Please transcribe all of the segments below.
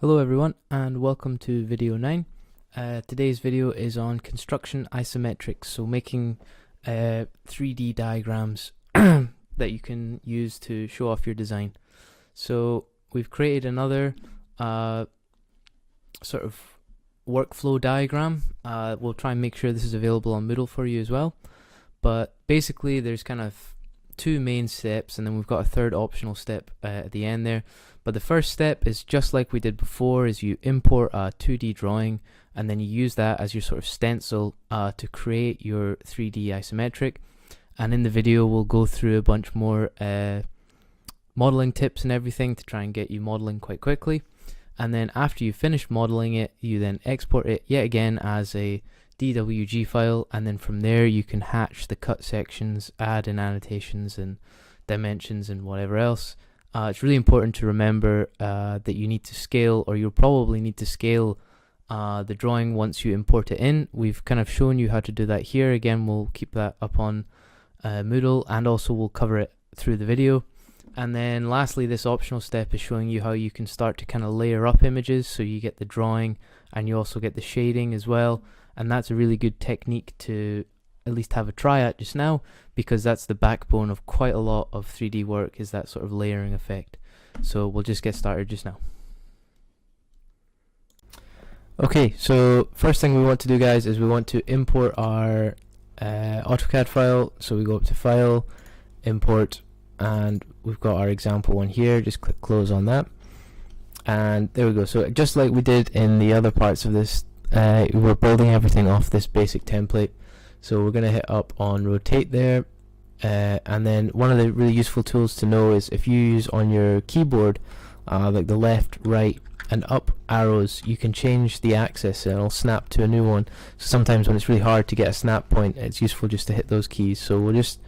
Hello everyone and welcome to video 9. Today's video is on construction isometrics, so making 3D diagrams that you can use to show off your design. So we've created another sort of workflow diagram. We'll try and make sure this is available on Moodle for you as well. But basically there's kind of two main steps and then we've got a third optional step at the end there. But the first step is just like we did before, is you import a 2D drawing and then you use that as your sort of stencil to create your 3D isometric. And in the video we'll go through a bunch more modeling tips and everything to try and get you modeling quite quickly. And then after you finish modeling it, you then export it yet again as a DWG file, and then from there you can hatch the cut sections, add in annotations and dimensions and whatever else. It's really important to remember that you need to scale, or you'll probably need to scale the drawing once you import it in. We've kind of shown you how to do that here. Again, we'll keep that up on Moodle, and also we'll cover it through the video. And then lastly, this optional step is showing you how you can start to kind of layer up images, so you get the drawing and you also get the shading as well. And that's a really good technique to at least have a try at just now, because that's the backbone of quite a lot of 3D work, is that sort of layering effect. So we'll just get started just now. Okay, so first thing we want to do, guys, is we want to import our Autocad file. So we go up to File, Import, and we've got our example one here. Just click close on that, and there we go. So just like we did in the other parts of this, we're building everything off this basic template. So we're going to hit up on rotate there, and then one of the really useful tools to know is if you use on your keyboard like the left, right and up arrows, you can change the axis and it'll snap to a new one. So sometimes when it's really hard to get a snap point, it's useful just to hit those keys. So we'll just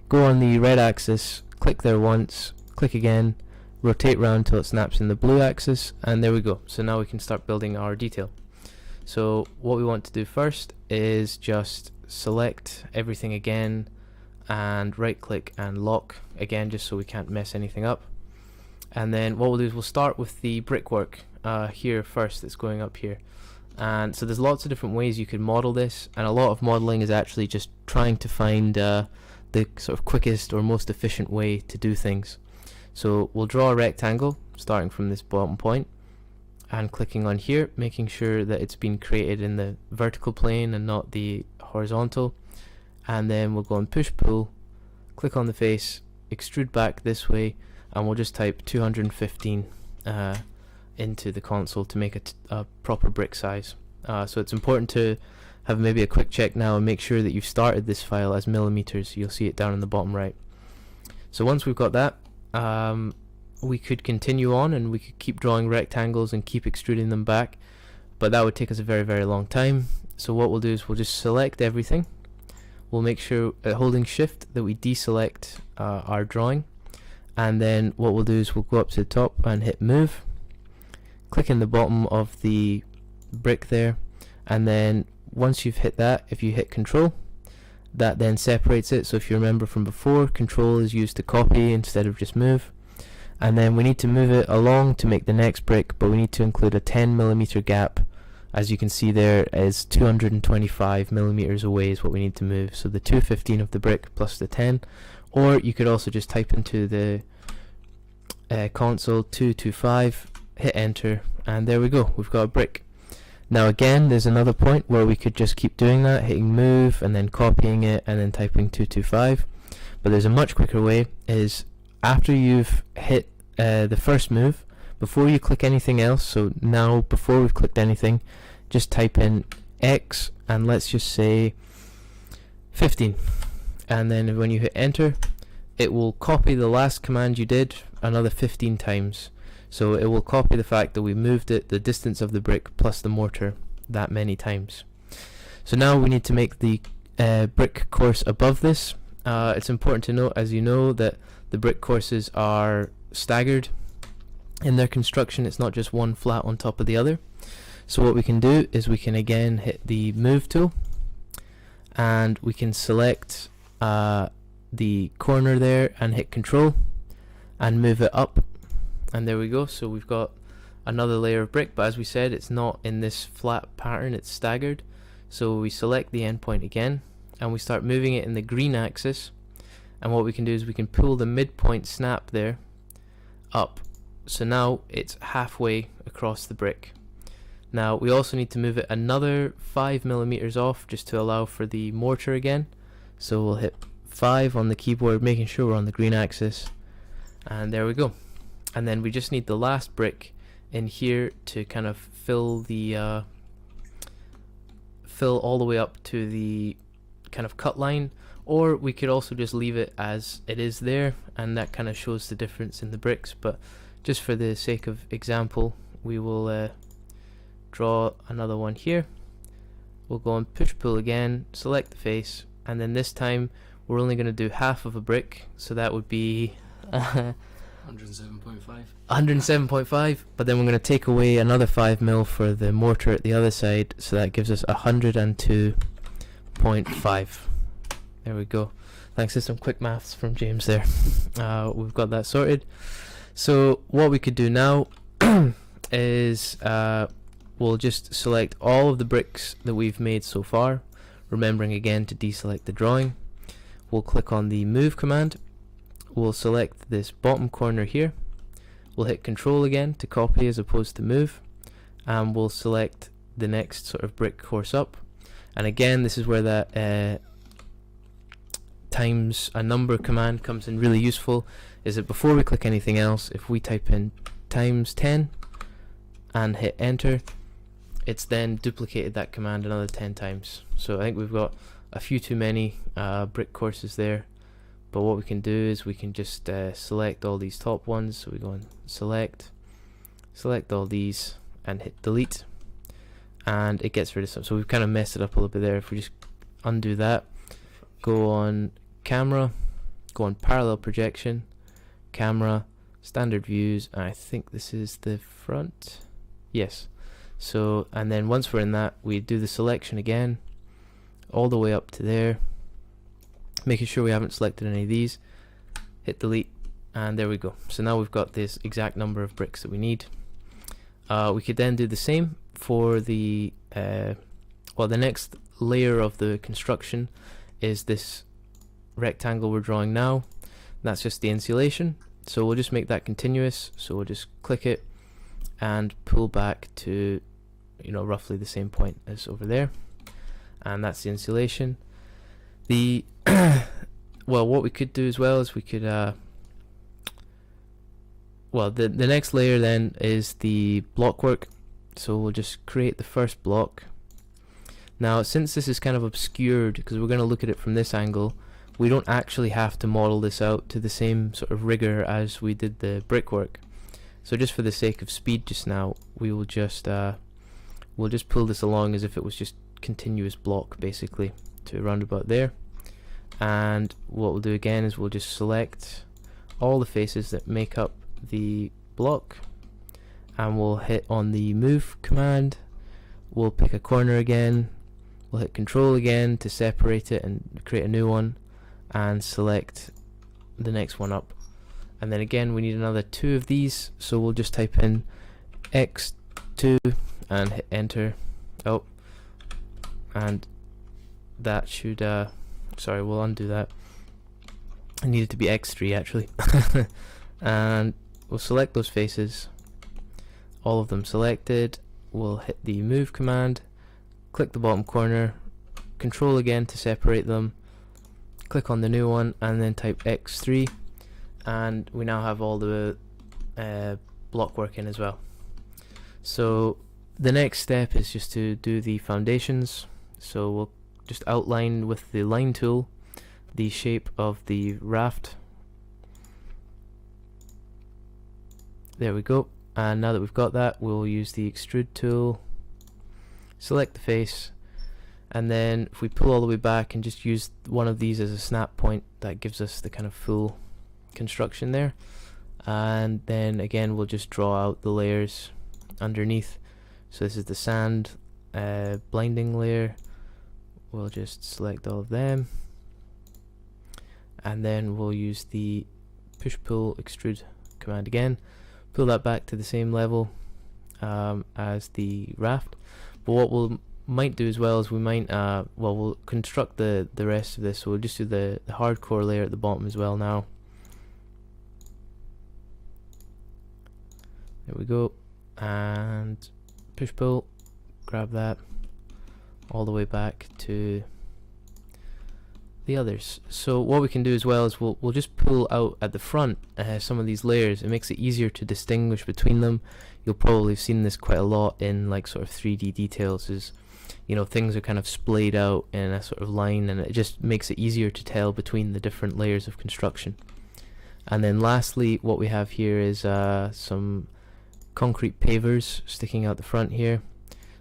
go on the red axis, click there once, click again, rotate round till it snaps in the blue axis, and there we go. So now we can start building our detail. So what we want to do first is just select everything again and right click and lock again, just so we can't mess anything up. And then what we'll do is we'll start with the brickwork here first, that's going up here. And so there's lots of different ways you can model this, and a lot of modeling is actually just trying to find the sort of quickest or most efficient way to do things. So we'll draw a rectangle starting from this bottom point and clicking on here, making sure that it's been created in the vertical plane and not the horizontal. And then we'll go and push pull, click on the face, extrude back this way, and we'll just type 215 into the console to make a proper brick size. So it's important to have maybe a quick check now and make sure that you've started this file as millimeters. You'll see it down in the bottom right. So once we've got that, we could continue on and we could keep drawing rectangles and keep extruding them back, but that would take us a very, very long time. So what we'll do is we'll just select everything. We'll make sure holding shift that we deselect our drawing, and then what we'll do is we'll go up to the top and hit move, click in the bottom of the brick there, and then once you've hit that, if you hit control, that then separates it. So if you remember from before, control is used to copy instead of just move. And then we need to move it along to make the next brick, but we need to include a 10mm gap. As you can see, there is 225mm away is what we need to move. So the 215 of the brick plus the 10, or you could also just type into the console 225, hit enter, and there we go, we've got a brick. Now again, there's another point where we could just keep doing that, hitting move and then copying it and then typing 225, but there's a much quicker way. Is after you've hit the first move, before you click anything else, so now before we've clicked anything, just type in X and let's just say 15, and then when you hit enter, it will copy the last command you did another 15 times. So it will copy the fact that we moved it, the distance of the brick plus the mortar, that many times. So now we need to make the brick course above this. It's important to note, as you know, that the brick courses are staggered in their construction. It's not just one flat on top of the other. So what we can do is we can again hit the move tool and we can select the corner there and hit control and move it up, and there we go. So we've got another layer of brick, but as we said, it's not in this flat pattern, it's staggered. So we select the endpoint again and we start moving it in the green axis, and what we can do is we can pull the midpoint snap there up, so now it's halfway across the brick. Now we also need to move it another 5mm off just to allow for the mortar again, so we'll hit 5 on the keyboard, making sure we're on the green axis, and there we go. And then we just need the last brick in here to kind of fill the fill all the way up to the kind of cut line, or we could also just leave it as it is there, and that kind of shows the difference in the bricks. But just for the sake of example, we will draw another one here. We'll go and push pull again, select the face, and then this time we're only going to do half of a brick, so that would be 107.5, but then we're going to take away another 5mm for the mortar at the other side, so that gives us 102.5. There we go. Thanks to some quick maths from James there. We've got that sorted. So what we could do now is we'll just select all of the bricks that we've made so far, remembering again to deselect the drawing. We'll click on the move command. We'll select this bottom corner here. We'll hit Control again to copy as opposed to move, and we'll select the next sort of brick course up. And again, this is where that times a number command comes in really useful, is that before we click anything else, if we type in times 10 and hit enter, it's then duplicated that command another 10 times. So I think we've got a few too many brick courses there. But what we can do is we can just select all these top ones. So we go and select all these and hit delete, and it gets rid of some. So we've kind of messed it up a little bit there. If we just undo that, go on camera, go on parallel projection, camera, standard views, and I think this is the front. Yes. So, and then once we're in that, we do the selection again all the way up to there, making sure we haven't selected any of these, hit delete, and there we go. So now we've got this exact number of bricks that we need. We could then do the same for the well, the next layer of the construction is this rectangle we're drawing now. That's just the insulation, so we'll just make that continuous. So we'll just click it and pull back to, you know, roughly the same point as over there, and that's the insulation. The well, what we could do as well is we could well, the next layer then is the block work. So we'll just create the first block. Now, since this is kind of obscured because we're going to look at it from this angle, we don't actually have to model this out to the same sort of rigor as we did the brickwork. So just for the sake of speed just now, we will just we'll just pull this along as if it was just continuous block basically to around about there. And what we'll do again is we'll just select all the faces that make up the block, and we'll hit on the move command. We'll pick a corner again, we'll hit Control again to separate it and create a new one, and select the next one up. And then again we need another 2 of these, so we'll just type in x2 and hit enter. Oh, and that should sorry, we'll undo that. I need it to be x3 actually. And we'll select those faces, all of them selected. We'll hit the move command, click the bottom corner, Control again to separate them, click on the new one, and then type x3, and we now have all the block work in as well. So the next step is just to do the foundations. So we'll just outline with the line tool the shape of the raft. There we go. And now that we've got that, we'll use the extrude tool, select the face, and then if we pull all the way back and just use one of these as a snap point, that gives us the kind of full construction there. And then again we'll just draw out the layers underneath. So this is the sand blinding layer. We'll just select all of them, and then we'll use the push pull extrude command again, pull that back to the same level, as the raft. But what we'll might do as well is we might we'll construct the rest of this, so we'll just do the hardcore layer at the bottom as well now. There we go, and push pull, grab that all the way back to the others. So what we can do as well is we'll just pull out at the front some of these layers. It makes it easier to distinguish between them. You'll probably have seen this quite a lot in like sort of 3D details, is things are kind of splayed out in a sort of line, and it just makes it easier to tell between the different layers of construction. And then lastly, what we have here is some concrete pavers sticking out the front here.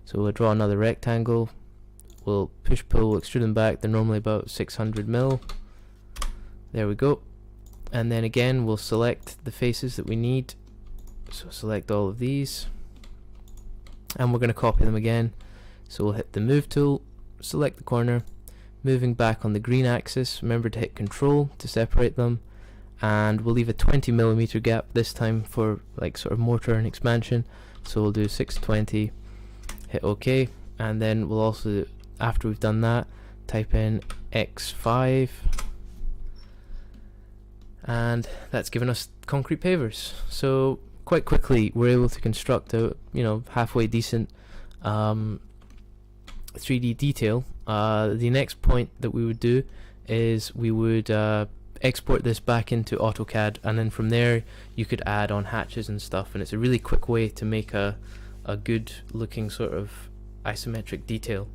So we'll draw another rectangle, we'll push pull, we'll extrude them back. They're normally about 600 mil. There we go. And then again we'll select the faces that we need, so select all of these, and we're going to copy them again. So we'll hit the move tool, select the corner, moving back on the green axis, remember to hit control to separate them, and we'll leave a 20mm gap this time for like sort of mortar and expansion. So we'll do 620, hit OK, and then we'll also, after we've done that, type in X5, and that's given us concrete pavers. So quite quickly we're able to construct a halfway decent 3D detail. The next point that we would do is we would export this back into Autocad, and then from there you could add on hatches and stuff, and it's a really quick way to make a good looking sort of isometric detail.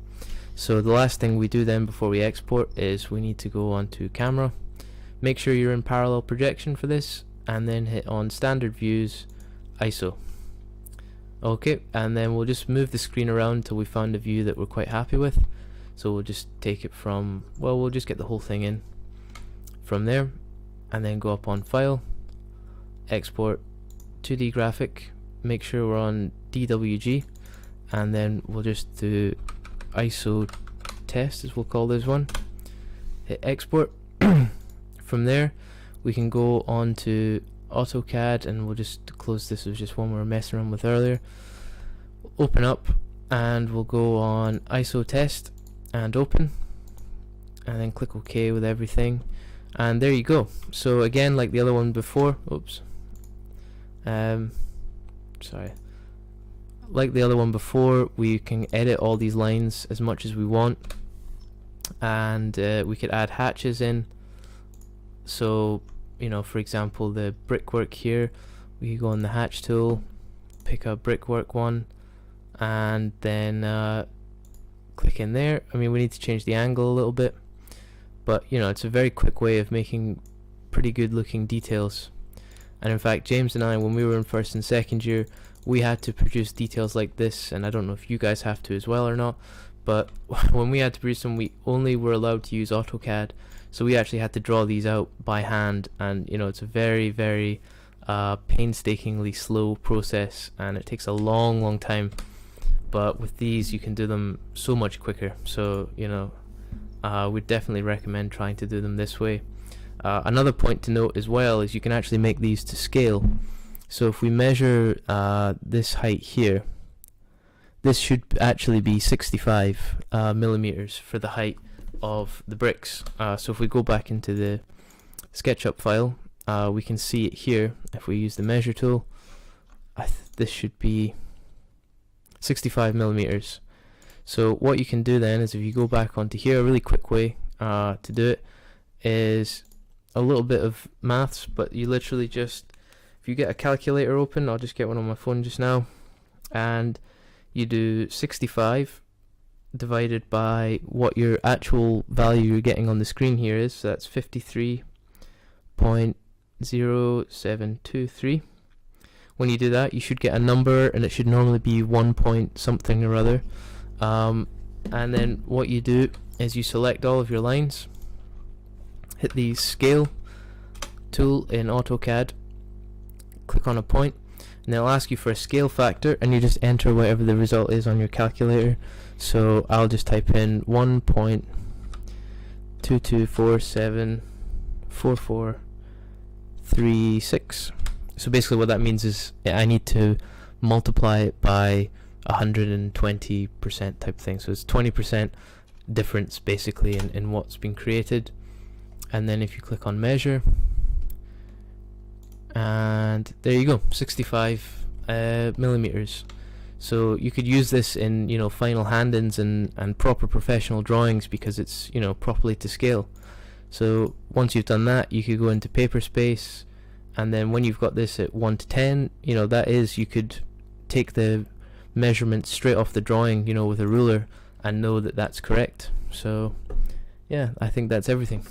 So the last thing we do then before we export is we need to go onto camera, make sure you're in parallel projection for this, and then hit on standard views, ISO. Okay, and then we'll just move the screen around until we found a view that we're quite happy with. So we'll just take it from, well, we'll just get the whole thing in from there, and then go up on File, Export, 2D Graphic, make sure we're on DWG, and then we'll just do ISO test, as we'll call this one. Hit Export. From there we can go on to AutoCAD, and we'll just close this. It was just one we were messing around with earlier. Open up, and we'll go on ISO test and open, and then click OK with everything, and there you go. So again, like the other one before, like the other one before, we can edit all these lines as much as we want, and we could add hatches in. So for example, the brickwork here, we could go on the hatch tool, pick a brickwork one, and then click in there. I mean, we need to change the angle a little bit, but it's a very quick way of making pretty good looking details. And in fact, James and I, when we were in first and second year, we had to produce details like this, and I don't know if you guys have to as well or not, but when we had to produce them, we only were allowed to use AutoCAD. So we actually had to draw these out by hand, and it's a very, very painstakingly slow process, and it takes a long time. But with these you can do them so much quicker. So we'd definitely recommend trying to do them this way. Another point to note as well is you can actually make these to scale. So if we measure this height here, this should actually be 65 millimeters for the height of the bricks. So if we go back into the SketchUp file, we can see it here. If we use the measure tool, this should be 65 millimeters. So what you can do then is, if you go back onto here, a really quick way to do it is a little bit of maths, but you literally just, if you get a calculator open, I'll just get one on my phone just now, and you do 65 divided by what your actual value you're getting on the screen here is, so that's 53.0723. When you do that, you should get a number, and it should normally be 1 point something or other. And then what you do is you select all of your lines, hit the scale tool in AutoCAD, click on a point, and they'll ask you for a scale factor, and you just enter whatever the result is on your calculator. So I'll just type in 1.22474436. So basically what that means is I need to multiply it by 120% type thing. So it's 20% difference basically in what's been created. And then if you click on measure, and there you go, 65 millimeters. So you could use this in, you know, final hand-ins and proper professional drawings, because it's, you know, properly to scale. So once you've done that, you could go into paper space, and then when you've got this at 1 to 10, you know, that is, you could take the measurements straight off the drawing, you know, with a ruler, and know that that's correct. So yeah, I think that's everything.